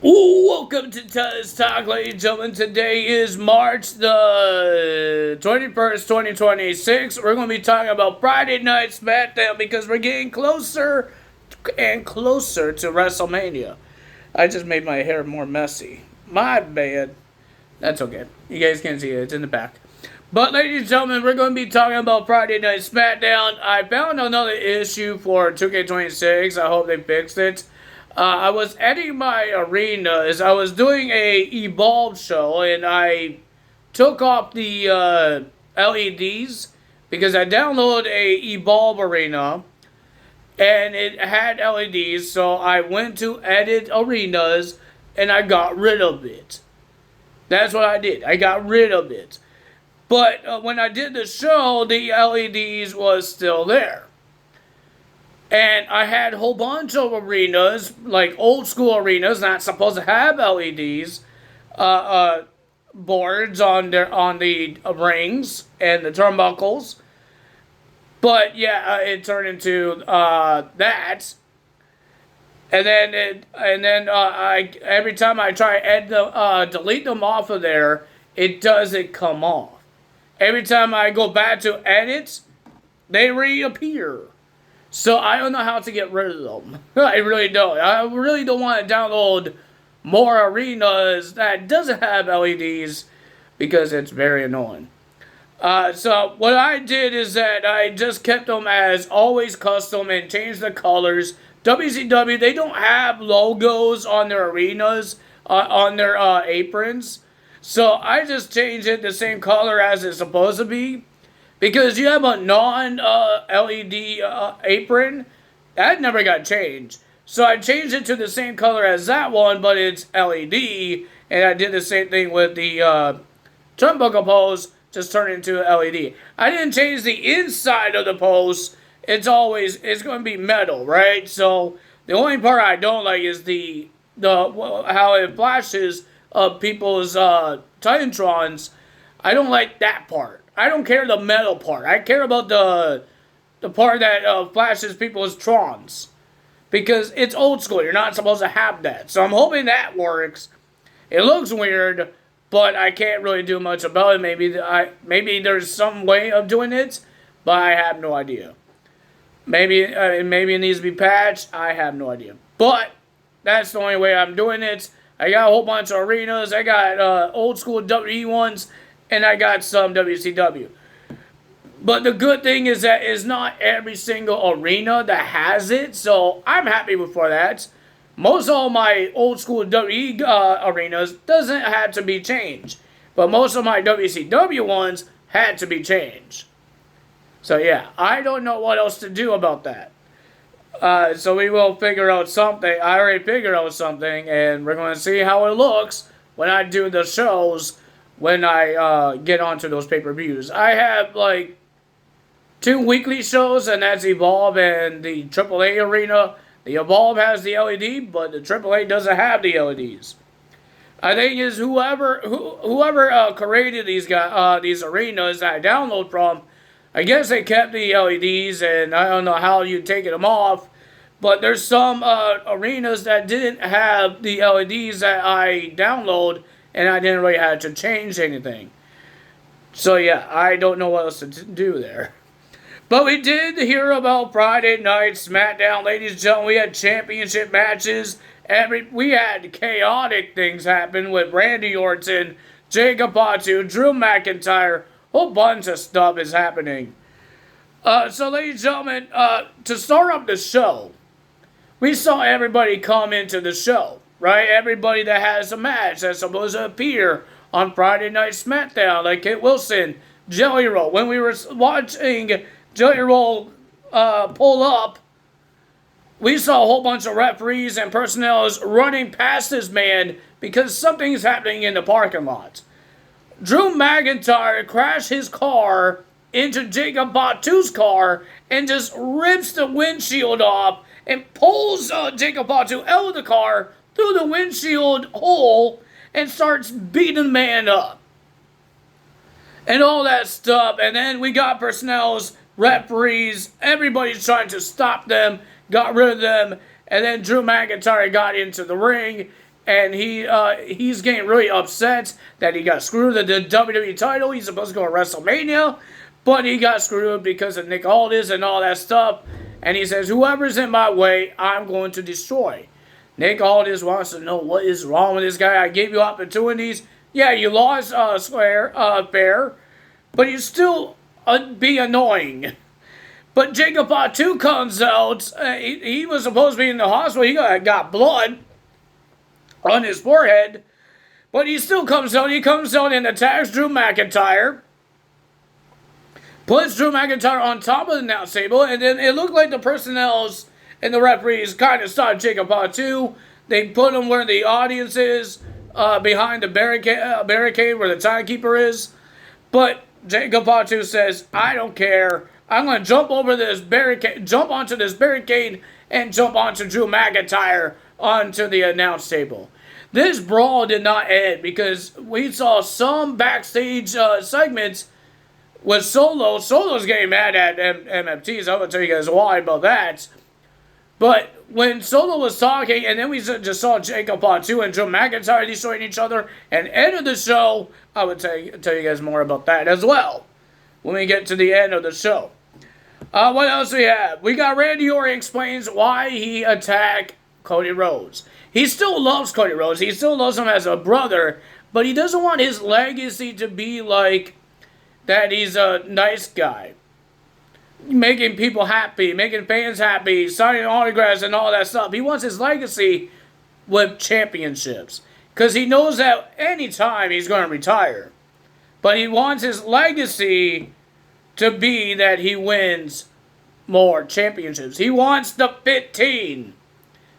Welcome to Tuz Talk, ladies and gentlemen. Today is March the 21st, 2026. We're going to be talking about Friday Night Smackdown because we're getting closer and closer to WrestleMania. I just made my hair more messy. My bad. That's okay. You guys can't see it. It's in the back. But, ladies and gentlemen, we're going to be talking about Friday Night Smackdown. I found another issue for 2K26. I hope they fixed it. I was editing my arenas. I was doing a Evolve show, and I took off the LEDs because I downloaded a Evolve arena, and it had LEDs. So I went to edit arenas, and I got rid of it. That's what I did. I got rid of it. But when I did the show, the LEDs was still there. And I had a whole bunch of arenas, like old school arenas, not supposed to have LEDs, boards on the rings and the turnbuckles. But yeah, it turned into that. And then I every time I try to delete them off of there, it doesn't come off. Every time I go back to edit, they reappear. So I don't know how to get rid of them. I really don't. I really don't want to download more arenas that doesn't have LEDs because it's very annoying. So what I did is that I just kept them as always custom and changed the colors. WCW, they don't have logos on their arenas, on their aprons. So I just changed it the same color as it's supposed to be. Because you have a non-LED apron, that never got changed. So I changed it to the same color as that one, but it's LED. And I did the same thing with the turnbuckle post, just turned it into LED. I didn't change the inside of the post. It's going to be metal, right? So the only part I don't like is the how it flashes people's Titantrons. I don't like that part. I don't care the metal part. I care about the part that flashes people's trons. Because it's old school. You're not supposed to have that. So I'm hoping that works. It looks weird, but I can't really do much about it. Maybe there's some way of doing it, but I have no idea. Maybe it needs to be patched. I have no idea. But that's the only way I'm doing it. I got a whole bunch of arenas. I got old school WWE ones. And I got some WCW. But the good thing is that it's not every single arena that has it. So I'm happy for that. Most of my old school WWE arenas doesn't have to be changed. But most of my WCW ones had to be changed. So yeah, I don't know what else to do about that. So we will figure out something. I already figured out something. And we're going to see how it looks when I do the shows. When I get onto those pay-per-views. I have like 2 weekly shows, and that's Evolve and the AAA arena. The Evolve has the LED, but the AAA doesn't have the LEDs. I think is whoever created these arenas that I download from, I guess they kept the LEDs, and I don't know how you take them off. But there's some arenas that didn't have the LEDs that I download. And I didn't really have to change anything. So yeah, I don't know what else to do there. But we did hear about Friday Night Smackdown, ladies and gentlemen. We had championship matches. We had chaotic things happen with Randy Orton, Jacob Fatu, Drew McIntyre. A whole bunch of stuff is happening. So ladies and gentlemen, to start up the show, we saw everybody come into the show. Right? Everybody that has a match that's supposed to appear on Friday Night Smackdown, like Kit Wilson, Jelly Roll. When we were watching Jelly Roll pull up, we saw a whole bunch of referees and personnel running past this man because something's happening in the parking lot. Drew McIntyre crashed his car into Jacob Fatu's car and just rips the windshield off and pulls Jacob Fatu out of the car through the windshield hole and starts beating the man up. And all that stuff. And then we got personnel's referees. Everybody's trying to stop them. Got rid of them. And then Drew McIntyre got into the ring. and he's getting really upset that he got screwed with the WWE title. He's supposed to go to WrestleMania, but he got screwed because of Nick Aldis and all that stuff. And he says, whoever's in my way, I'm going to destroy. Nick Aldis wants to know what is wrong with this guy. I gave you opportunities. Yeah, you lost fair, but you still be annoying. But Jacob Fatu comes out. He was supposed to be in the hospital. He got blood on his forehead. But he still comes out. He comes out and attacks Drew McIntyre. Puts Drew McIntyre on top of the announce table. And then it looked like the personnels and the referees kind of stopped Jacob Fatu. They put him where the audience is. Behind the barricade where the timekeeper is. But Jacob Fatu says, I don't care. I'm going to jump over this barricade, jump onto this barricade, and jump onto Drew McIntyre onto the announce table. This brawl did not end because we saw some backstage segments with Solo. Solo's getting mad at MFTs. I'm going to tell you guys why about that. But when Solo was talking, and then we just saw Jacob Fatu and Drew McIntyre destroying each other, and end of the show, I would tell you guys more about that as well when we get to the end of the show. What else we have? We got Randy Orton explains why he attacked Cody Rhodes. He still loves Cody Rhodes. He still loves him as a brother, but he doesn't want his legacy to be like that he's a nice guy. Making people happy, making fans happy, signing autographs and all that stuff. He wants his legacy with championships. Because he knows that anytime he's going to retire. But he wants his legacy to be that he wins more championships. He wants the 15.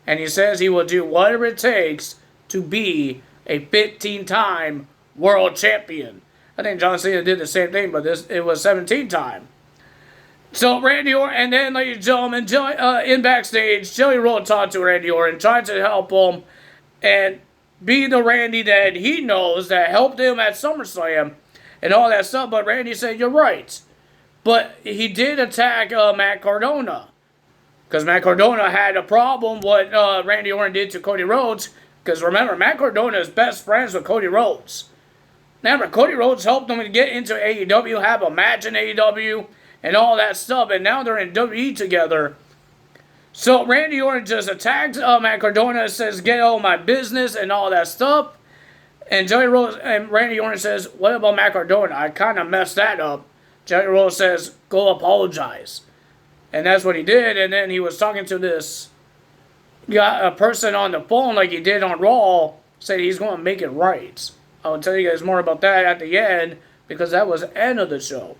And he says he will do whatever it takes to be a 15-time world champion. I think John Cena did the same thing, but it was 17-time. So Randy Orton, and then, ladies and gentlemen, in backstage, Jelly Roll talked to Randy Orton, tried to help him and be the Randy that he knows that helped him at SummerSlam and all that stuff. But Randy said, you're right. But he did attack Matt Cardona. Because Matt Cardona had a problem what Randy Orton did to Cody Rhodes. Because remember, Matt Cardona is best friends with Cody Rhodes. Remember, Cody Rhodes helped him get into AEW, have a match in AEW, and all that stuff, and now they're in WWE together. So Randy Orton just attacks Matt Cardona and says, get all my business and all that stuff. And Joey Rose and Randy Orton says, what about Matt Cardona? I kind of messed that up. Joey Rose says, go apologize. And that's what he did. And then he was talking to this a person on the phone like he did on Raw, said he's going to make it right. I'll tell you guys more about that at the end, because that was the end of the show.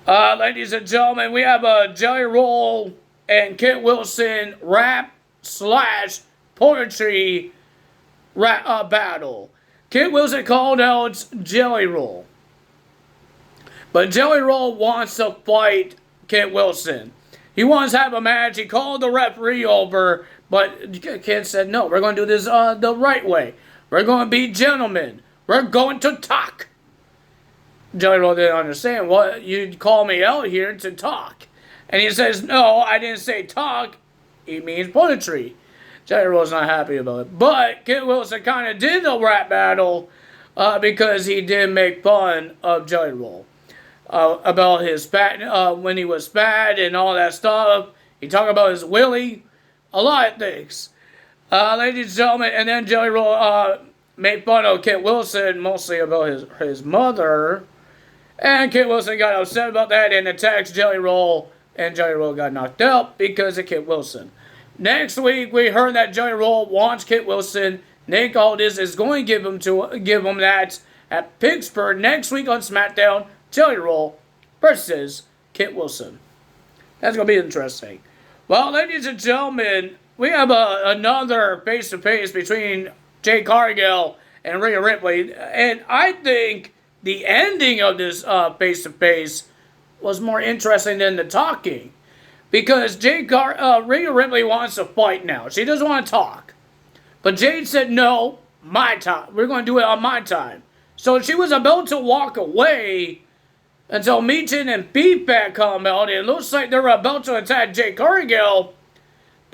Ladies and gentlemen, we have a Jelly Roll and Kit Wilson rap/poetry battle. Kit Wilson called out Jelly Roll. But Jelly Roll wants to fight Kit Wilson. He wants to have a match. He called the referee over, but Kit said, no, we're going to do this the right way. We're going to be gentlemen. We're going to talk. Jelly Roll didn't understand. What, you call me out here to talk. And he says, no, I didn't say talk. He means poetry. Jelly Roll's not happy about it. But Kit Wilson kind of did the rap battle because he did make fun of Jelly Roll. About his fat, when he was fat and all that stuff. He talked about his willy. A lot of things. Ladies and gentlemen, and then Jelly Roll made fun of Kit Wilson, mostly about his mother. And Kit Wilson got upset about that and attacked Jelly Roll. And Jelly Roll got knocked out because of Kit Wilson. Next week, we heard that Jelly Roll wants Kit Wilson. Nick Aldis is going to give him that at Pittsburgh next week on Smackdown. Jelly Roll versus Kit Wilson. That's going to be interesting. Well, ladies and gentlemen, we have another face-to-face between Jade Cargill and Rhea Ripley. And I think the ending of this face-to-face was more interesting than the talking. Because Rhea Ripley wants to fight now. She doesn't want to talk. But Jade said, no, my time. We're going to do it on my time. So she was about to walk away until Meechin and Beefpack come out. It looks like they're about to attack Jade Cargill.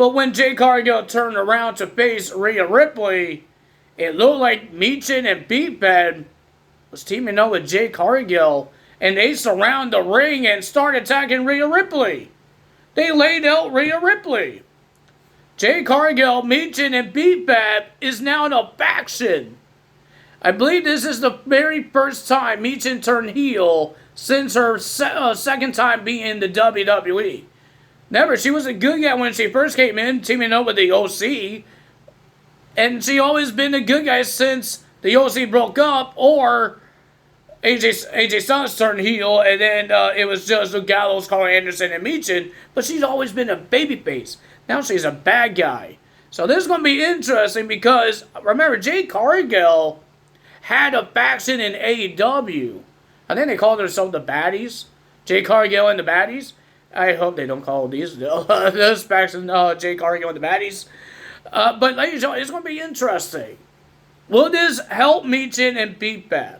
But when Jade Cargill turned around to face Rhea Ripley, it looked like Michin and Beatbed was teaming up with Jade Cargill, and they surround the ring and start attacking Rhea Ripley. They laid out Rhea Ripley. Jade Cargill, Michin, and Beatbed is now in a faction. I believe this is the very first time Michin turned heel since her second time being in the WWE. Never, she was a good guy when she first came in, teaming up with the OC. And she always been a good guy since the OC broke up, or AJ Styles turned heel, and then it was just Gallows, Carl Anderson, and Michin. But she's always been a babyface. Now she's a bad guy. So this is going to be interesting because, remember, Jade Cargill had a faction in AEW. I think they called themselves the Baddies. Jade Cargill and the Baddies. I hope they don't call these this faction Jade Cargill and the Baddies. But ladies and gentlemen, it's going to be interesting. Will this help Michin and Beatbad?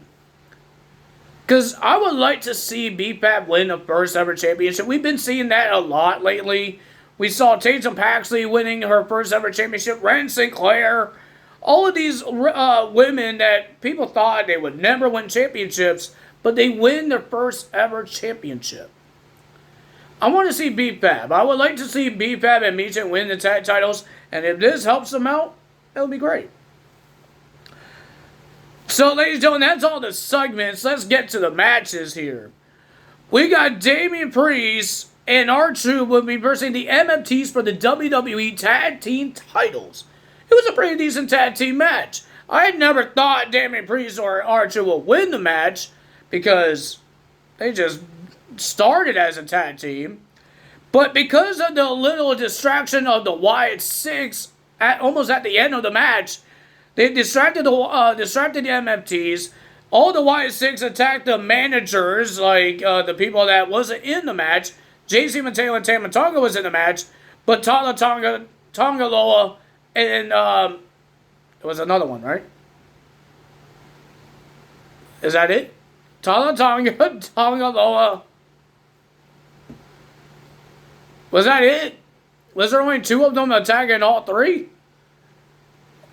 Because I would like to see Beatbad win the first ever championship. We've been seeing that a lot lately. We saw Tatum Paxley winning her first ever championship. Ren Sinclair. All of these women that people thought they would never win championships, but they win their first ever championship. I want to see Beatbad. I would like to see Beatbad and Michin win the tag titles, and if this helps them out, it'll be great. So, ladies and gentlemen, that's all the segments. Let's get to the matches here. We got Damian Priest and R-Truth will be versing the MFTs for the WWE Tag Team titles. It was a pretty decent tag team match. I had never thought Damian Priest or R-Truth would win the match because they just started as a tag team. But because of the little distraction of the Wyatt Six almost at the end of the match, they distracted the MFTs. All the Wyatt Six attacked the managers, like the people that wasn't in the match. JC Mateo and Tama Tonga was in the match, but Tonga Loa, and it was another one, right? Is that it? Tonga Loa. Was that it? Was there only two of them attacking all three?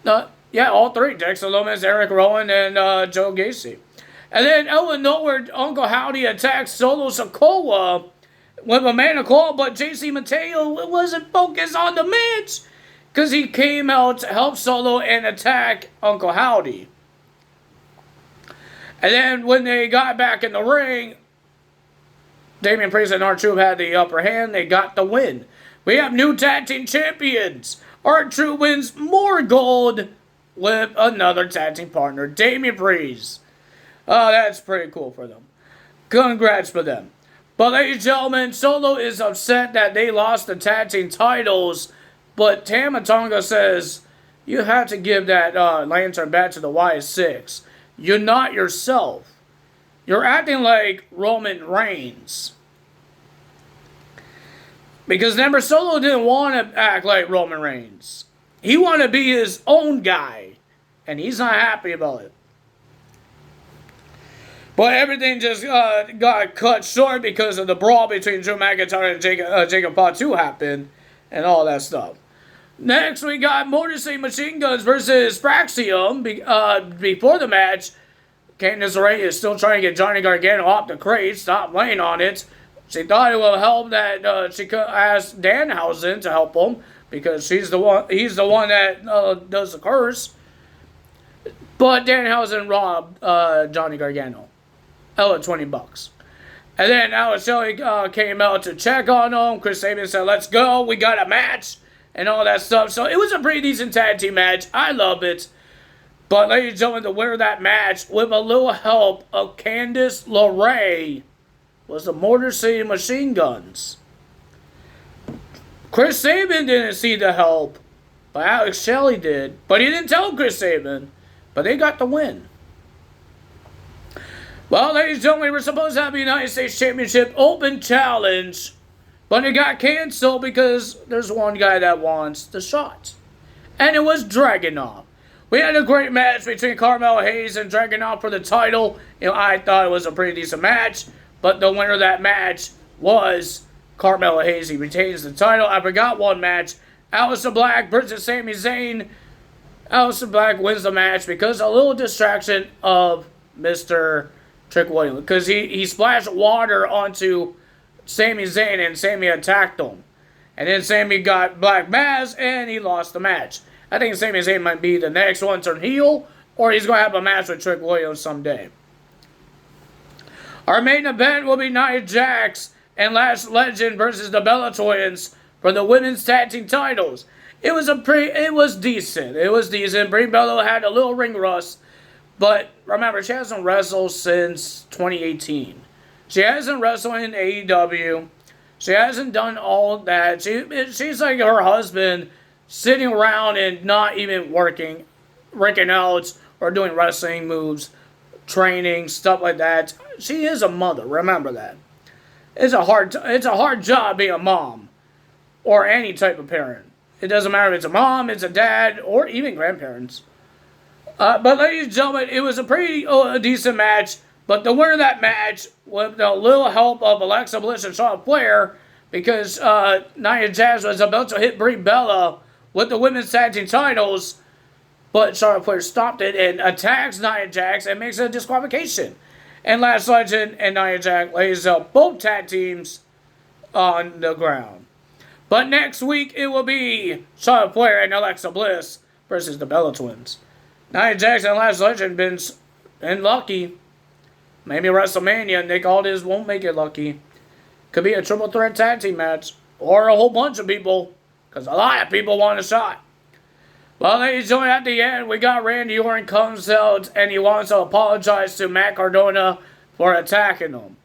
Yeah, all three. Dexter Lumis, Eric Rowan, and Joe Gacy. And then out of nowhere, Uncle Howdy attacks Solo Sikoa with a man of claw, but JC Mateo wasn't focused on the match because he came out to help Solo and attack Uncle Howdy. And then when they got back in the ring, Damian Priest and R-Truth had the upper hand. They got the win. We have new tag team champions. R-Truth wins more gold with another tag team partner, Damian Priest. Oh, that's pretty cool for them. Congrats for them. But ladies and gentlemen, Solo is upset that they lost the tag team titles, but Tama Tonga says, you have to give that lantern back to the Wyatt Six. You're not yourself. You're acting like Roman Reigns. Because remember, Solo didn't want to act like Roman Reigns. He wanted to be his own guy. And he's not happy about it. But everything just got cut short because of the brawl between Drew McIntyre and Jacob Fatu happened. And all that stuff. Next, we got Motor City Machine Guns versus Fraxium. Before the match, Candice LeRae is still trying to get Johnny Gargano off the crate. Stop laying on it. She thought it would help that she could ask Danhausen to help him. Because he's the one that does the curse. But Danhausen robbed Johnny Gargano. Out of $20. And then Alex Shelley came out to check on him. Chris Sabin said, let's go. We got a match. And all that stuff. So it was a pretty decent tag team match. I love it. But ladies and gentlemen, the winner of that match, with a little help of Candice LeRae, was the Motor City Machine Guns. Chris Sabin didn't see the help. But Alex Shelley did. But he didn't tell Chris Sabin. But they got the win. Well, ladies and gentlemen, we're supposed to have the United States Championship Open Challenge. But it got canceled because there's one guy that wants the shot. And it was Dragunov. We had a great match between Carmelo Hayes and Dragunov for the title. I thought it was a pretty decent match. But the winner of that match was Carmelo Hayes. He retains the title. I forgot one match Aleister Black versus Sami Zayn. Aleister Black wins the match because a little distraction of Mr. Trick Williams. Because he splashed water onto Sami Zayn and Sami attacked him. And then Sami got Black Mass and he lost the match. I think Sami Zayn might be the next one to turn heel, or he's going to have a match with Trick Williams someday. Our main event will be Nia Jax and Lash Legend versus the Bella Twins for the women's tag team titles. It was decent. It was decent. Brie Bella had a little ring rust, but remember, she hasn't wrestled since 2018. She hasn't wrestled in AEW. She hasn't done all that. She's like her husband, sitting around and not even working out or doing wrestling moves, training, stuff like that. She is a mother. Remember that. It's a hard job being a mom or any type of parent. It doesn't matter if it's a mom, it's a dad, or even grandparents. But ladies and gentlemen, it was a pretty decent match. But the winner of that match, with a little help of Alexa Bliss and Charlotte Flair, because Nia Jax was about to hit Brie Bella with the women's tag team titles, but Charlotte Flair stopped it and attacks Nia Jax and makes it a disqualification. And Lash Legend and Nia Jax lays up both tag teams on the ground. But next week, it will be Charlotte Flair and Alexa Bliss versus the Bella Twins. Nia Jax and Lash Legend been lucky. Maybe WrestleMania, Nick Aldis won't make it lucky. Could be a triple threat tag team match. Or a whole bunch of people. Because a lot of people want a shot. Well, ladies and gentlemen, at the end, we got Randy Orton comes out and he wants to apologize to Matt Cardona for attacking him.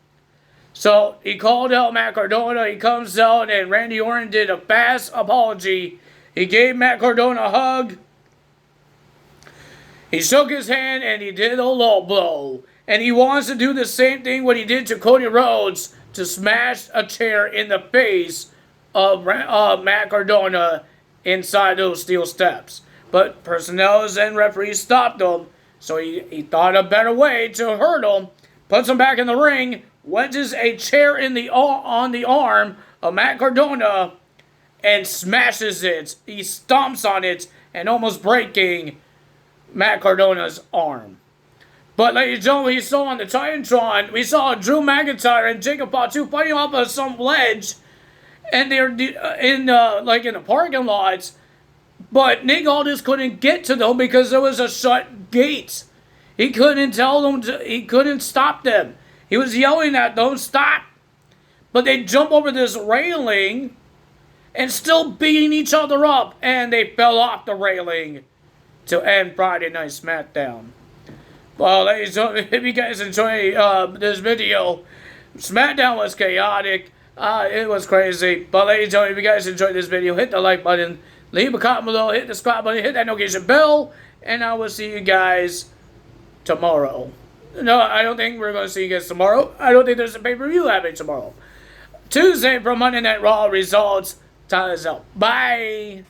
So, he called out Matt Cardona, he comes out, and Randy Orton did a fast apology. He gave Matt Cardona a hug. He shook his hand, and he did a low blow. And he wants to do the same thing what he did to Cody Rhodes, to smash a chair in the face of Matt Cardona inside those steel steps. But personnel and referees stopped him, so he thought a better way to hurt him. Puts him back in the ring, wedges a chair on the arm of Matt Cardona, and smashes it. He stomps on it, and almost breaking Matt Cardona's arm. But ladies and gentlemen, we saw on the Titantron, we saw Drew McIntyre and Jacob Fatu fighting off of some ledge, and they're in the parking lots. But Nick Aldis couldn't get to them because there was a shut gate. He couldn't he couldn't stop them. He was yelling at them, stop. But they jump over this railing and still beating each other up. And they fell off the railing to end Friday Night Smackdown. Well, ladies and gentlemen, if you guys enjoy this video, Smackdown was chaotic. It was crazy. But ladies and gentlemen, if you guys enjoyed this video, hit the like button, leave a comment below, hit the subscribe button, hit that notification bell, and I will see you guys tomorrow. No, I don't think we're going to see you guys tomorrow. I don't think there's a pay-per-view happening tomorrow. Tuesday for Monday Night Raw results. Time is out. Bye.